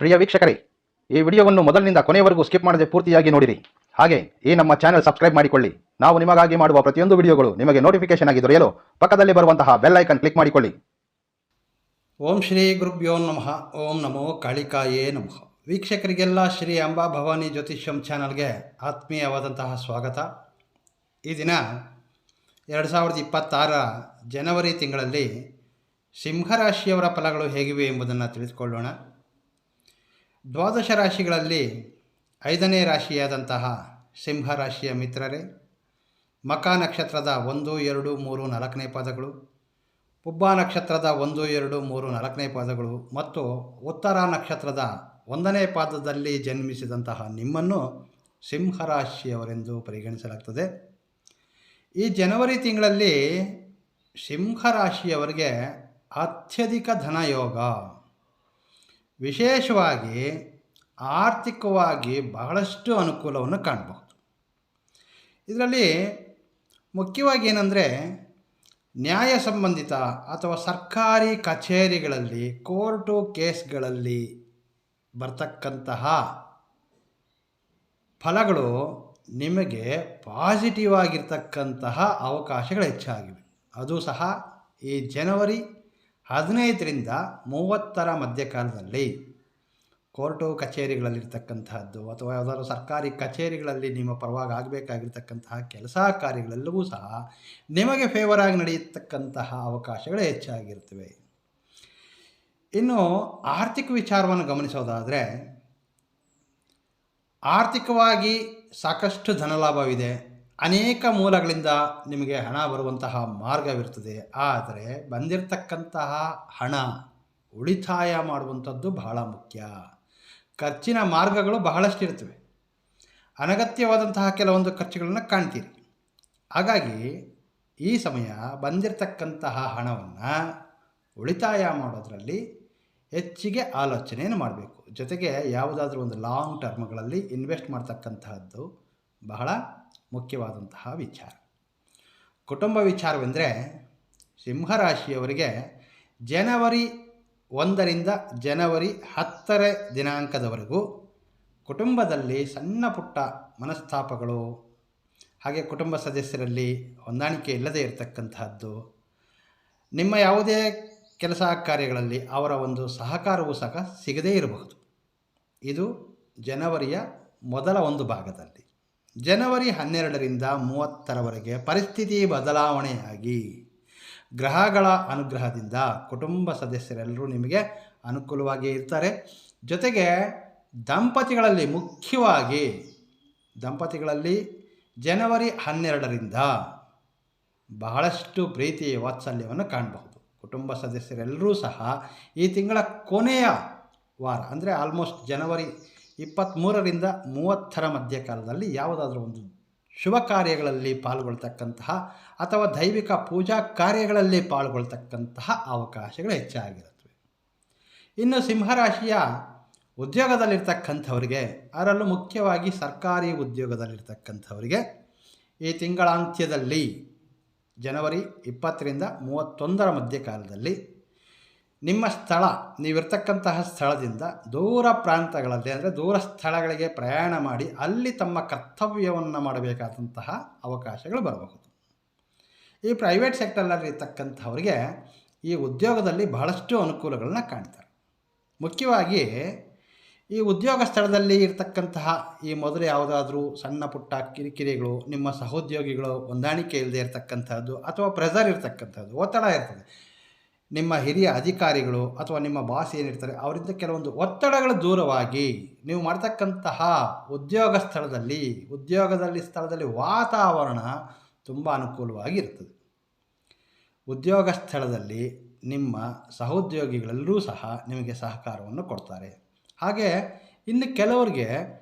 ಪ್ರಿಯ ವೀಕ್ಷಕರೇ, ಈ ವಿಡಿಯೋವನ್ನು ಮೊದಲಿನಿಂದ ಕೊನೆಯವರೆಗೂ ಸ್ಕಿಪ್ ಮಾಡದೆ ಪೂರ್ತಿಯಾಗಿ ನೋಡಿರಿ. ಹಾಗೆ ಈ ನಮ್ಮ ಚಾನೆಲ್ ಸಬ್ಸ್ಕ್ರೈಬ್ ಮಾಡಿಕೊಳ್ಳಿ. ನಾವು ನಿಮಗಾಗಿ ಮಾಡುವ ಪ್ರತಿಯೊಂದು ವಿಡಿಯೋಗಳು ನಿಮಗೆ ನೋಟಿಫಿಕೇಶನ್ ಆಗಿ ದೊರೆಯಲು ಪಕ್ಕದಲ್ಲಿ ಬರುವಂತಹ ಬೆಲ್ ಐಕನ್ ಕ್ಲಿಕ್ ಮಾಡಿಕೊಳ್ಳಿ. ಓಂ ಶ್ರೀ ಗುರುಭ್ಯೋ ನಮಃ. ಓಂ ನಮೋ ಕಾಳಿಕಾಯೇ ನಮಃ. ವೀಕ್ಷಕರಿಗೆಲ್ಲ ಶ್ರೀ ಅಂಬಾ ಭವಾನಿ ಜ್ಯೋತಿಷ್ಯಂ ಚಾನಲ್ಗೆ ಆತ್ಮೀಯವಾದಂತಹ ಸ್ವಾಗತ. ಈ ದಿನ 2026 ಜನವರಿ ತಿಂಗಳಲ್ಲಿ ಸಿಂಹರಾಶಿಯವರ ಫಲಗಳು ಹೇಗಿವೆ ಎಂಬುದನ್ನು ತಿಳಿದುಕೊಳ್ಳೋಣ. ದ್ವಾದಶ ರಾಶಿಗಳಲ್ಲಿ 5ನೇ ರಾಶಿಯಾದಂತಹ ಸಿಂಹರಾಶಿಯ ಮಿತ್ರರೇ, ಮಖ ನಕ್ಷತ್ರದ 1, 2, 3, 4ನೇ ಪಾದಗಳು, ಪುಬ್ಬ ನಕ್ಷತ್ರದ 1, 2, 3, 4ನೇ ಪಾದಗಳು ಮತ್ತು ಉತ್ತರ ನಕ್ಷತ್ರದ 1ನೇ ಪಾದದಲ್ಲಿ ಜನ್ಮಿಸಿದಂತಹ ನಿಮ್ಮನ್ನು ಸಿಂಹರಾಶಿಯವರೆಂದು ಪರಿಗಣಿಸಲಾಗ್ತದೆ. ಈ ಜನವರಿ ತಿಂಗಳಲ್ಲಿ ಸಿಂಹರಾಶಿಯವರಿಗೆ ಅತ್ಯಧಿಕ ಧನಯೋಗ, ವಿಶೇಷವಾಗಿ ಆರ್ಥಿಕವಾಗಿ ಬಹಳಷ್ಟು ಅನುಕೂಲವನ್ನು ಕಾಣಬಹುದು. ಇದರಲ್ಲಿ ಮುಖ್ಯವಾಗಿ ಏನಂದರೆ, ನ್ಯಾಯ ಸಂಬಂಧಿತ ಅಥವಾ ಸರ್ಕಾರಿ ಕಚೇರಿಗಳಲ್ಲಿ, ಕೋರ್ಟು ಕೇಸ್ಗಳಲ್ಲಿ ಬರ್ತಕ್ಕಂತಹ ಫಲಗಳು ನಿಮಗೆ ಪಾಸಿಟಿವ್ ಆಗಿರ್ತಕ್ಕಂತಹ ಅವಕಾಶಗಳು ಹೆಚ್ಚಾಗಿವೆ. ಅದು ಸಹ ಈ ಜನವರಿ 15ರಿಂದ 30ರ ಮಧ್ಯಕಾಲದಲ್ಲಿ ಕೋರ್ಟು ಕಚೇರಿಗಳಲ್ಲಿರ್ತಕ್ಕಂತಹದ್ದು ಅಥವಾ ಯಾವುದಾದ್ರೂ ಸರ್ಕಾರಿ ಕಚೇರಿಗಳಲ್ಲಿ ನಿಮ್ಮ ಪರವಾಗಿ ಆಗಬೇಕಾಗಿರ್ತಕ್ಕಂತಹ ಕೆಲಸ ಕಾರ್ಯಗಳೆಲ್ಲವೂ ಸಹ ನಿಮಗೆ ಫೇವರ್ ಆಗಿ ನಡೆಯತಕ್ಕಂತಹ ಅವಕಾಶಗಳು ಹೆಚ್ಚಾಗಿರ್ತವೆ. ಇನ್ನು ಆರ್ಥಿಕ ವಿಚಾರವನ್ನು ಗಮನಿಸೋದಾದರೆ, ಆರ್ಥಿಕವಾಗಿ ಸಾಕಷ್ಟು ಧನಲಾಭವಿದೆ. ಅನೇಕ ಮೂಲಗಳಿಂದ ನಿಮಗೆ ಹಣ ಬರುವಂತಹ ಮಾರ್ಗವಿರ್ತದೆ. ಆದರೆ ಬಂದಿರತಕ್ಕಂತಹ ಹಣ ಉಳಿತಾಯ ಮಾಡುವಂಥದ್ದು ಬಹಳ ಮುಖ್ಯ. ಖರ್ಚಿನ ಮಾರ್ಗಗಳು ಬಹಳಷ್ಟು ಇರ್ತವೆ. ಅನಗತ್ಯವಾದಂತಹ ಕೆಲವೊಂದು ಖರ್ಚುಗಳನ್ನು ಕಾಣ್ತೀರಿ. ಹಾಗಾಗಿ ಈ ಸಮಯ ಬಂದಿರತಕ್ಕಂತಹ ಹಣವನ್ನು ಉಳಿತಾಯ ಮಾಡೋದರಲ್ಲಿ ಹೆಚ್ಚಿಗೆ ಆಲೋಚನೆಯನ್ನು ಮಾಡಬೇಕು. ಜೊತೆಗೆ ಯಾವುದಾದ್ರೂ ಒಂದು ಲಾಂಗ್ ಟರ್ಮ್ಗಳಲ್ಲಿ ಇನ್ವೆಸ್ಟ್ ಮಾಡ್ತಕ್ಕಂತಹದ್ದು ಬಹಳ ಮುಖ್ಯವಾದಂತಹ ವಿಚಾರ. ಕುಟುಂಬ ವಿಚಾರವೆಂದರೆ, ಸಿಂಹರಾಶಿಯವರಿಗೆ ಜನವರಿ 1ರಿಂದ ಜನವರಿ 10ರ ದಿನಾಂಕದವರೆಗೂ ಕುಟುಂಬದಲ್ಲಿ ಸಣ್ಣ ಪುಟ್ಟ ಮನಸ್ತಾಪಗಳು, ಹಾಗೆ ಕುಟುಂಬ ಸದಸ್ಯರಲ್ಲಿ ಹೊಂದಾಣಿಕೆ ಇಲ್ಲದೇ ಇರತಕ್ಕಂತಹದ್ದು, ನಿಮ್ಮ ಯಾವುದೇ ಕೆಲಸ ಕಾರ್ಯಗಳಲ್ಲಿ ಅವರ ಒಂದು ಸಹಕಾರವೂ ಸಹ ಸಿಗದೇ ಇರಬಹುದು. ಇದು ಜನವರಿಯ ಮೊದಲ ಒಂದು ಭಾಗದಲ್ಲಿ. ಜನವರಿ 12ರಿಂದ 30ರವರೆಗೆ ಪರಿಸ್ಥಿತಿ ಬದಲಾವಣೆಯಾಗಿ ಗ್ರಹಗಳ ಅನುಗ್ರಹದಿಂದ ಕುಟುಂಬ ಸದಸ್ಯರೆಲ್ಲರೂ ನಿಮಗೆ ಅನುಕೂಲವಾಗಿ ಇರ್ತಾರೆ. ಜೊತೆಗೆ ದಂಪತಿಗಳಲ್ಲಿ, ಮುಖ್ಯವಾಗಿ ದಂಪತಿಗಳಲ್ಲಿ ಜನವರಿ 12ರಿಂದ ಬಹಳಷ್ಟು ಪ್ರೀತಿ ವಾತ್ಸಲ್ಯವನ್ನು ಕಾಣಬಹುದು. ಕುಟುಂಬ ಸದಸ್ಯರೆಲ್ಲರೂ ಸಹ ಈ ತಿಂಗಳ ಕೊನೆಯ ವಾರ ಅಂದರೆ ಆಲ್ಮೋಸ್ಟ್ ಜನವರಿ 23ರಿಂದ 30ರ ಮಧ್ಯಕಾಲದಲ್ಲಿ ಯಾವುದಾದ್ರೂ ಒಂದು ಶುಭ ಕಾರ್ಯಗಳಲ್ಲಿ ಪಾಲ್ಗೊಳ್ತಕ್ಕಂತಹ ಅಥವಾ ದೈವಿಕ ಪೂಜಾ ಕಾರ್ಯಗಳಲ್ಲಿ ಪಾಲ್ಗೊಳ್ತಕ್ಕಂತಹ ಅವಕಾಶಗಳು ಹೆಚ್ಚಾಗಿರುತ್ತವೆ. ಇನ್ನು ಸಿಂಹರಾಶಿಯ ಉದ್ಯೋಗದಲ್ಲಿರ್ತಕ್ಕಂಥವರಿಗೆ, ಅದರಲ್ಲೂ ಮುಖ್ಯವಾಗಿ ಸರ್ಕಾರಿ ಉದ್ಯೋಗದಲ್ಲಿರ್ತಕ್ಕಂಥವರಿಗೆ ಈ ತಿಂಗಳಾಂತ್ಯದಲ್ಲಿ ಜನವರಿ 20ರಿಂದ 31ರ ಮಧ್ಯಕಾಲದಲ್ಲಿ ನಿಮ್ಮ ಸ್ಥಳ, ನೀವಿರ್ತಕ್ಕಂತಹ ಸ್ಥಳದಿಂದ ದೂರ ಪ್ರಾಂತಗಳಲ್ಲಿ ಅಂದರೆ ದೂರ ಸ್ಥಳಗಳಿಗೆ ಪ್ರಯಾಣ ಮಾಡಿ ಅಲ್ಲಿ ತಮ್ಮ ಕರ್ತವ್ಯವನ್ನು ಮಾಡಬೇಕಾದಂತಹ ಅವಕಾಶಗಳು ಬರಬಹುದು. ಈ ಪ್ರೈವೇಟ್ ಸೆಕ್ಟರ್ನಲ್ಲಿರ್ತಕ್ಕಂಥವರಿಗೆ ಈ ಉದ್ಯೋಗದಲ್ಲಿ ಬಹಳಷ್ಟು ಅನುಕೂಲಗಳನ್ನ ಕಾಣ್ತಾರೆ. ಮುಖ್ಯವಾಗಿ ಈ ಉದ್ಯೋಗ ಸ್ಥಳದಲ್ಲಿ ಇರ್ತಕ್ಕಂತಹ ಈ ಮೊದಲು ಯಾವುದಾದ್ರೂ ಸಣ್ಣ ಪುಟ್ಟ ಕಿರಿಕಿರಿಗಳು, ನಿಮ್ಮ ಸಹೋದ್ಯೋಗಿಗಳು ಹೊಂದಾಣಿಕೆ ಇಲ್ಲದೆ ಇರತಕ್ಕಂಥದ್ದು ಅಥವಾ ಪ್ರೆಸರ್ ಇರ್ತಕ್ಕಂಥದ್ದು, ಒತ್ತಡ ಇರ್ತದೆ. ನಿಮ್ಮ ಹಿರಿಯ ಅಧಿಕಾರಿಗಳು ಅಥವಾ ನಿಮ್ಮ ಬಾಸ್ ಏನಿರ್ತಾರೆ ಅವರಿಂದ ಕೆಲವೊಂದು ಒತ್ತಡಗಳು ದೂರವಾಗಿ ನೀವು ಮಾಡ್ತಕ್ಕಂತಹ ಸ್ಥಳದಲ್ಲಿ ವಾತಾವರಣ ತುಂಬ ಅನುಕೂಲವಾಗಿರ್ತದೆ. ಉದ್ಯೋಗ ಸ್ಥಳದಲ್ಲಿ ನಿಮ್ಮ ಸಹೋದ್ಯೋಗಿಗಳೆಲ್ಲರೂ ಸಹ ನಿಮಗೆ ಸಹಕಾರವನ್ನು ಕೊಡ್ತಾರೆ. ಹಾಗೆ ಇನ್ನು ಕೆಲವರಿಗೆ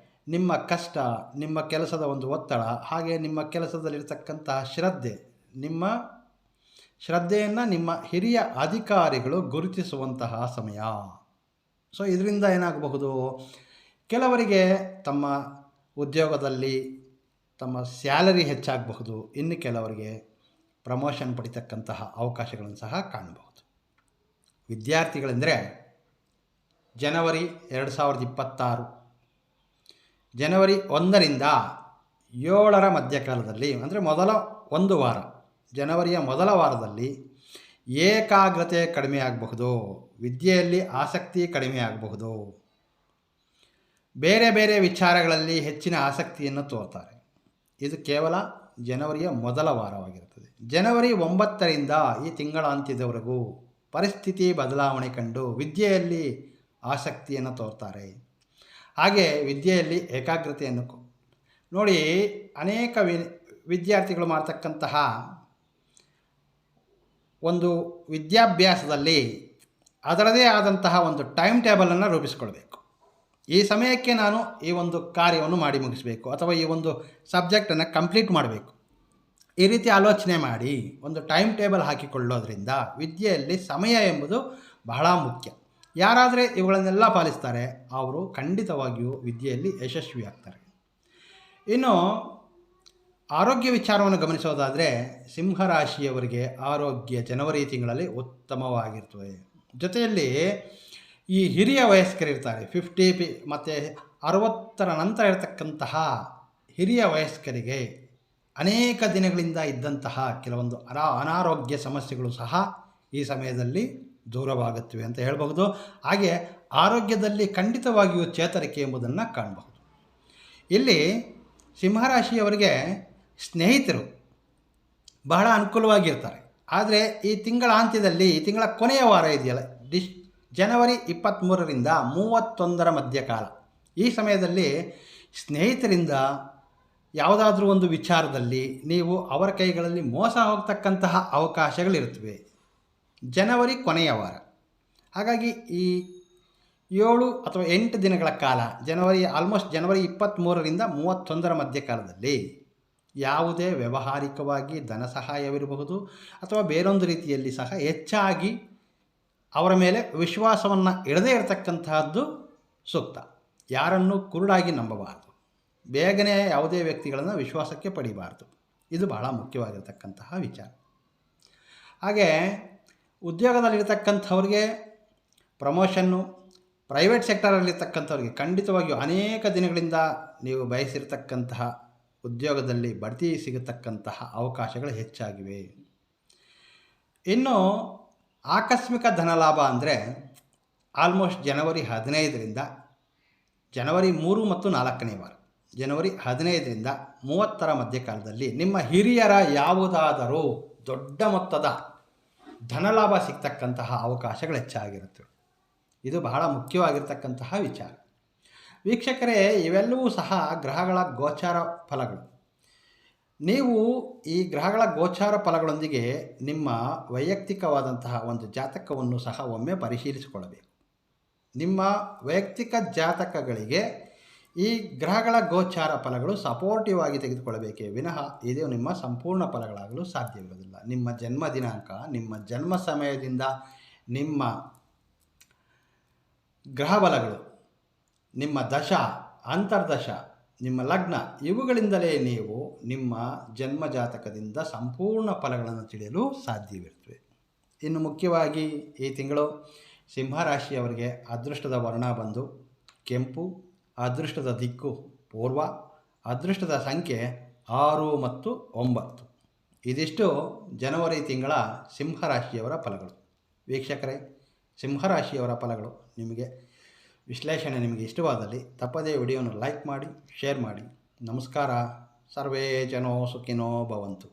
ನಿಮ್ಮ ಕಷ್ಟ, ನಿಮ್ಮ ಕೆಲಸದ ಒಂದು ಒತ್ತಡ, ಹಾಗೆ ನಿಮ್ಮ ಕೆಲಸದಲ್ಲಿರ್ತಕ್ಕಂತಹ ಶ್ರದ್ಧೆಯನ್ನು ನಿಮ್ಮ ಹಿರಿಯ ಅಧಿಕಾರಿಗಳು ಗುರುತಿಸುವಂತಹ ಸಮಯ. ಸೊ ಇದರಿಂದ ಏನಾಗಬಹುದು, ಕೆಲವರಿಗೆ ತಮ್ಮ ಉದ್ಯೋಗದಲ್ಲಿ ತಮ್ಮ ಸ್ಯಾಲರಿ ಹೆಚ್ಚಾಗಬಹುದು, ಇನ್ನು ಕೆಲವರಿಗೆ ಪ್ರಮೋಷನ್ ಪಡಿತಕ್ಕಂತಹ ಅವಕಾಶಗಳನ್ನು ಸಹ ಕಾಣಬಹುದು. ವಿದ್ಯಾರ್ಥಿಗಳೆಂದರೆ ಜನವರಿ 2026. ಜನವರಿ 1ರಿಂದ 7ರ ಮಧ್ಯಕಾಲದಲ್ಲಿ ಅಂದರೆ ಮೊದಲ ಒಂದು ವಾರ, ಜನವರಿಯ ಮೊದಲ ವಾರದಲ್ಲಿ ಏಕಾಗ್ರತೆ ಕಡಿಮೆ ಆಗಬಹುದು, ವಿದ್ಯೆಯಲ್ಲಿ ಆಸಕ್ತಿ ಕಡಿಮೆ ಆಗಬಹುದು, ಬೇರೆ ಬೇರೆ ವಿಚಾರಗಳಲ್ಲಿ ಹೆಚ್ಚಿನ ಆಸಕ್ತಿಯನ್ನು ತೋರ್ತಾರೆ. ಇದು ಕೇವಲ ಜನವರಿಯ ಮೊದಲ ವಾರವಾಗಿರುತ್ತದೆ. ಜನವರಿ 9ರಿಂದ ಈ ತಿಂಗಳ ಅಂತ್ಯದವರೆಗೂ ಪರಿಸ್ಥಿತಿ ಬದಲಾವಣೆ ಕಂಡು ವಿದ್ಯೆಯಲ್ಲಿ ಆಸಕ್ತಿಯನ್ನು ತೋರ್ತಾರೆ. ಹಾಗೆ ವಿದ್ಯೆಯಲ್ಲಿ ಏಕಾಗ್ರತೆಯನ್ನು ನೋಡಿ, ಅನೇಕ ವಿದ್ಯಾರ್ಥಿಗಳು ಮಾಡ್ತಕ್ಕಂತಹ ಒಂದು ವಿದ್ಯಾಭ್ಯಾಸದಲ್ಲಿ ಅದರದೇ ಆದಂತಹ ಒಂದು ಟೈಮ್ ಟೇಬಲನ್ನು ರೂಪಿಸ್ಕೊಳ್ಬೇಕು. ಈ ಸಮಯಕ್ಕೆ ನಾನು ಈ ಒಂದು ಕಾರ್ಯವನ್ನು ಮಾಡಿ ಮುಗಿಸಬೇಕು ಅಥವಾ ಈ ಒಂದು ಸಬ್ಜೆಕ್ಟನ್ನು ಕಂಪ್ಲೀಟ್ ಮಾಡಬೇಕು, ಈ ರೀತಿ ಆಲೋಚನೆ ಮಾಡಿ ಒಂದು ಟೈಮ್ ಟೇಬಲ್ ಹಾಕಿಕೊಳ್ಳೋದ್ರಿಂದ ವಿದ್ಯೆಯಲ್ಲಿ ಸಮಯ ಎಂಬುದು ಬಹಳ ಮುಖ್ಯ. ಯಾರಾದರೆ ಇವುಗಳನ್ನೆಲ್ಲ ಪಾಲಿಸ್ತಾರೆ ಅವರು ಖಂಡಿತವಾಗಿಯೂ ವಿದ್ಯೆಯಲ್ಲಿ ಯಶಸ್ವಿಯಾಗ್ತಾರೆ. ಇನ್ನು ಆರೋಗ್ಯ ವಿಚಾರವನ್ನು ಗಮನಿಸೋದಾದರೆ ಸಿಂಹರಾಶಿಯವರಿಗೆ ಆರೋಗ್ಯ ಜನವರಿ ತಿಂಗಳಲ್ಲಿ ಉತ್ತಮವಾಗಿರ್ತದೆ. ಜೊತೆಯಲ್ಲಿ ಈ ಹಿರಿಯ ವಯಸ್ಕರಿರ್ತಾರೆ, 50 ಮತ್ತು 60ರ ನಂತರ ಇರತಕ್ಕಂತಹ ಹಿರಿಯ ವಯಸ್ಕರಿಗೆ ಅನೇಕ ದಿನಗಳಿಂದ ಇದ್ದಂತಹ ಕೆಲವೊಂದು ಅನಾರೋಗ್ಯ ಸಮಸ್ಯೆಗಳು ಸಹ ಈ ಸಮಯದಲ್ಲಿ ದೂರವಾಗುತ್ತವೆ ಅಂತ ಹೇಳಬಹುದು. ಹಾಗೆ ಆರೋಗ್ಯದಲ್ಲಿ ಖಂಡಿತವಾಗಿಯೂ ಚೇತರಿಕೆ ಎಂಬುದನ್ನು ಕಾಣಬಹುದು. ಇಲ್ಲಿ ಸಿಂಹರಾಶಿಯವರಿಗೆ ಸ್ನೇಹಿತರು ಬಹಳ ಅನುಕೂಲವಾಗಿರ್ತಾರೆ. ಆದರೆ ಈ ತಿಂಗಳ ಅಂತ್ಯದಲ್ಲಿ, ಈ ತಿಂಗಳ ಕೊನೆಯ ವಾರ ಇದೆಯಲ್ಲ, ಜನವರಿ 23ರಿಂದ 31ರ ಮಧ್ಯಕಾಲ, ಈ ಸಮಯದಲ್ಲಿ ಸ್ನೇಹಿತರಿಂದ ಯಾವುದಾದ್ರೂ ಒಂದು ವಿಚಾರದಲ್ಲಿ ನೀವು ಅವರ ಕೈಗಳಲ್ಲಿ ಮೋಸ ಹೋಗ್ತಕ್ಕಂತಹ ಅವಕಾಶಗಳಿರ್ತವೆ. ಜನವರಿ ಕೊನೆಯ ವಾರ, ಹಾಗಾಗಿ ಈ 7 ಅಥವಾ 8 ದಿನಗಳ ಕಾಲ, ಜನವರಿ 23ರಿಂದ 31ರ ಮಧ್ಯಕಾಲದಲ್ಲಿ ಯಾವುದೇ ವ್ಯಾವಹಾರಿಕವಾಗಿ ಧನ ಸಹಾಯವಿರಬಹುದು ಅಥವಾ ಬೇರೊಂದು ರೀತಿಯಲ್ಲಿ ಸಹ ಹೆಚ್ಚಾಗಿ ಅವರ ಮೇಲೆ ವಿಶ್ವಾಸವನ್ನು ಇಡದೇ ಇರತಕ್ಕಂತಹದ್ದು ಸೂಕ್ತ. ಯಾರನ್ನು ಕುರುಡಾಗಿ ನಂಬಬಾರದು, ಬೇಗನೆ ಯಾವುದೇ ವ್ಯಕ್ತಿಗಳನ್ನು ವಿಶ್ವಾಸಕ್ಕೆ ಪಡಿಬಾರ್ದು. ಇದು ಬಹಳ ಮುಖ್ಯವಾಗಿರ್ತಕ್ಕಂತಹ ವಿಚಾರ. ಹಾಗೆ ಉದ್ಯೋಗದಲ್ಲಿರ್ತಕ್ಕಂಥವ್ರಿಗೆ ಪ್ರಮೋಷನ್ನು, ಪ್ರೈವೇಟ್ ಸೆಕ್ಟರಲ್ಲಿರ್ತಕ್ಕಂಥವ್ರಿಗೆ ಖಂಡಿತವಾಗಿಯೂ ಅನೇಕ ದಿನಗಳಿಂದ ನೀವು ಬಯಸಿರ್ತಕ್ಕಂತಹ ಉದ್ಯೋಗದಲ್ಲಿ ಬಡ್ತಿ ಸಿಗತಕ್ಕಂತಹ ಅವಕಾಶಗಳು ಹೆಚ್ಚಾಗಿವೆ. ಇನ್ನು ಆಕಸ್ಮಿಕ ಧನಲಾಭ ಅಂದರೆ ಆಲ್ಮೋಸ್ಟ್ ಜನವರಿ 15ರಿಂದ ಜನವರಿ 3 ಮತ್ತು 4ನೇ ವಾರ, ಜನವರಿ 15ರಿಂದ 30ರ ಮಧ್ಯಕಾಲದಲ್ಲಿ ನಿಮ್ಮ ಹಿರಿಯರ ಯಾವುದಾದರೂ ದೊಡ್ಡ ಮೊತ್ತದ ಧನಲಾಭ ಸಿಗ್ತಕ್ಕಂತಹ ಅವಕಾಶಗಳು ಹೆಚ್ಚಾಗಿರುತ್ತವೆ. ಇದು ಬಹಳ ಮುಖ್ಯವಾಗಿರ್ತಕ್ಕಂತಹ ವಿಚಾರ. ವೀಕ್ಷಕರೇ, ಇವೆಲ್ಲವೂ ಸಹ ಗ್ರಹಗಳ ಗೋಚಾರ ಫಲಗಳು. ನೀವು ಈ ಗ್ರಹಗಳ ಗೋಚಾರ ಫಲಗಳೊಂದಿಗೆ ನಿಮ್ಮ ವೈಯಕ್ತಿಕವಾದಂತಹ ಒಂದು ಜಾತಕವನ್ನು ಸಹ ಒಮ್ಮೆ ಪರಿಶೀಲಿಸಿಕೊಳ್ಳಬೇಕು. ನಿಮ್ಮ ವೈಯಕ್ತಿಕ ಜಾತಕಗಳಿಗೆ ಈ ಗ್ರಹಗಳ ಗೋಚಾರ ಫಲಗಳು ಸಪೋರ್ಟಿವ್ ಆಗಿ ತೆಗೆದುಕೊಳ್ಳಬೇಕೇ ವಿನಃ ಇದು ನಿಮ್ಮ ಸಂಪೂರ್ಣ ಫಲಗಳಾಗಲು ಸಾಧ್ಯವಿರುವುದಿಲ್ಲ. ನಿಮ್ಮ ಜನ್ಮ ದಿನಾಂಕ, ನಿಮ್ಮ ಜನ್ಮ ಸಮಯದಿಂದ ನಿಮ್ಮ ಗ್ರಹ ಬಲಗಳು, ನಿಮ್ಮ ದಶ, ಅಂತರ್ದಶ, ನಿಮ್ಮ ಲಗ್ನ, ಇವುಗಳಿಂದಲೇ ನೀವು ನಿಮ್ಮ ಜನ್ಮ ಜಾತಕದಿಂದ ಸಂಪೂರ್ಣ ಫಲಗಳನ್ನು ತಿಳಿಯಲು ಸಾಧ್ಯವಿರುತ್ತವೆ. ಇನ್ನು ಮುಖ್ಯವಾಗಿ ಈ ತಿಂಗಳು ಸಿಂಹರಾಶಿಯವರಿಗೆ ಅದೃಷ್ಟದ ವರ್ಣ ಬಂದು ಕೆಂಪು, ಅದೃಷ್ಟದ ದಿಕ್ಕು ಪೂರ್ವ, ಅದೃಷ್ಟದ ಸಂಖ್ಯೆ 6 ಮತ್ತು 9. ಇದಿಷ್ಟು ಜನವರಿ ತಿಂಗಳ ಸಿಂಹರಾಶಿಯವರ ಫಲಗಳು. ವೀಕ್ಷಕರೇ, ಸಿಂಹರಾಶಿಯವರ ಫಲಗಳು ವಿಶ್ಲೇಷಣೆ ನಿಮಗೆ ಇಷ್ಟವಾದಲ್ಲಿ ತಪ್ಪದೇ ವಿಡಿಯೋನ ಲೈಕ್ ಮಾಡಿ, ಶೇರ್ ಮಾಡಿ. ನಮಸ್ಕಾರ. ಸರ್ವೇ ಜನೋ ಸುಖಿನೋ ಭವಂತು.